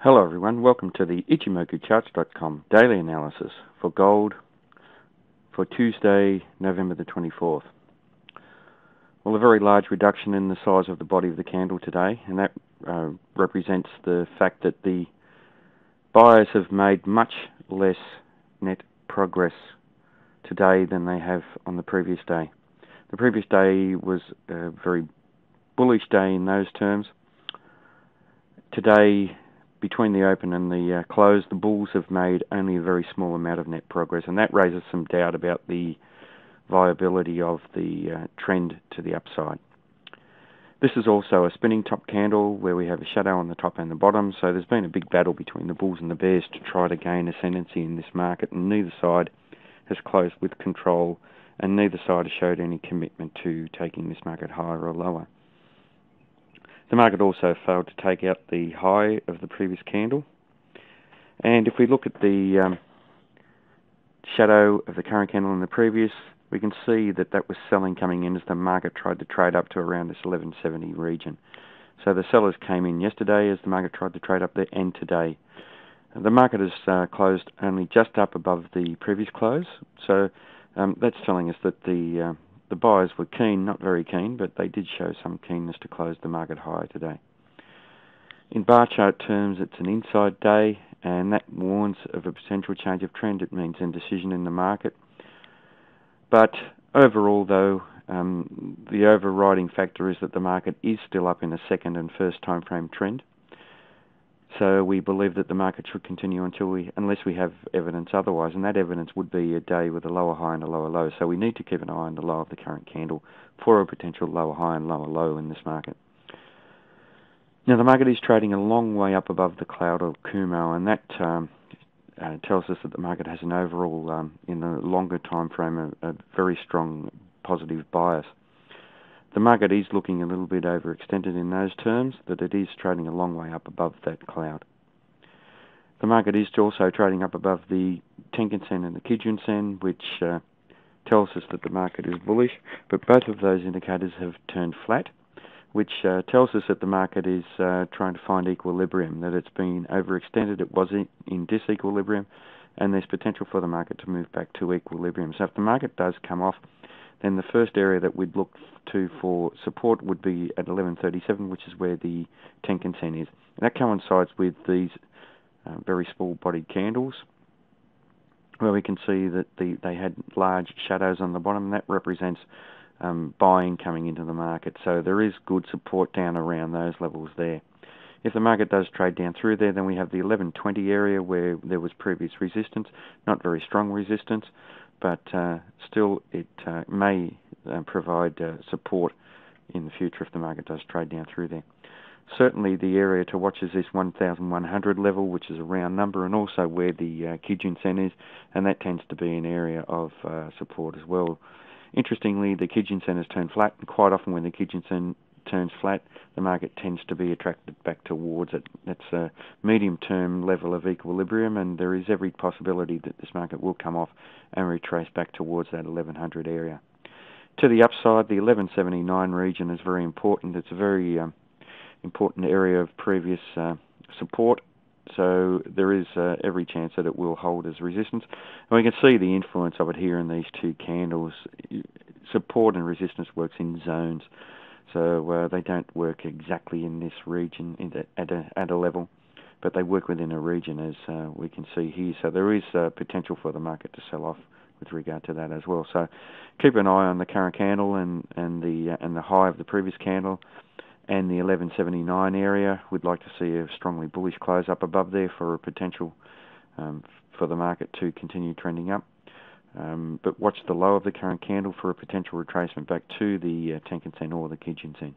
Hello everyone, welcome to the Ichimoku daily analysis for gold for Tuesday, November the 24th. Well, a very large reduction in the size of the body of the candle today, and that represents the fact that the buyers have made much less net progress today than they have on the previous day. The previous day was a very bullish day in those terms. Today, between the open and the close, the bulls have made only a very small amount of net progress, and that raises some doubt about the viability of the trend to the upside. This is also a spinning top candle where we have a shadow on the top and the bottom, so there's been a big battle between the bulls and the bears to try to gain ascendancy in this market, and neither side has closed with control, and neither side has showed any commitment to taking this market higher or lower. The market also failed to take out the high of the previous candle. And if we look at the shadow of the current candle in the previous, we can see that that was selling coming in as the market tried to trade up to around this 1170 region. So the sellers came in yesterday as the market tried to trade up there, and today. The market has closed only just up above the previous close. So that's telling us that the buyers were keen, not very keen, but they did show some keenness to close the market higher today. In bar chart terms, it's an inside day, and that warns of a potential change of trend. It means indecision in the market. But overall, though, the overriding factor is that the market is still up in a second and first time frame trend. So we believe that the market should continue unless we have evidence otherwise, and that evidence would be a day with a lower high and a lower low. So we need to keep an eye on the low of the current candle for a potential lower high and lower low in this market. Now the market is trading a long way up above the cloud of Kumo, and that tells us that the market has an overall, in the longer time frame, a very strong positive bias. The market is looking a little bit overextended in those terms, that it is trading a long way up above that cloud. The market is also trading up above the Tenkan-sen and the Kijun-sen, which tells us that the market is bullish, but both of those indicators have turned flat, which tells us that the market is trying to find equilibrium, that it's been overextended, it was in disequilibrium, and there's potential for the market to move back to equilibrium. So if the market does come off, then the first area that we'd look to for support would be at 1137, which is where the Tenkan-sen is. And that coincides with these very small-bodied candles, where we can see that they had large shadows on the bottom, and that represents buying coming into the market. So there is good support down around those levels there. If the market does trade down through there, then we have the 1120 area where there was previous resistance, not very strong resistance, but still it may provide support in the future if the market does trade down through there. Certainly the area to watch is this 1100 level, which is a round number, and also where the Kijun-sen is, and that tends to be an area of support as well. Interestingly, the Kijun-sen has turned flat, and quite often when the Kijun-sen turns flat, the market tends to be attracted back towards it. That's a medium-term level of equilibrium, and there is every possibility that this market will come off and retrace back towards that 1100 area. To the upside, the 1179 region is very important. It's a very important area of previous support, so there is every chance that it will hold as resistance. And we can see the influence of it here in these two candles. Support and resistance works in zones. So they don't work exactly in this region at a level, but they work within a region, as we can see here. So there is potential for the market to sell off with regard to that as well. So keep an eye on the current candle and the high of the previous candle and the 1179 area. We'd like to see a strongly bullish close up above there for a potential for the market to continue trending up. But watch the low of the current candle for a potential retracement back to the Tenkan-sen or the Kijun-sen.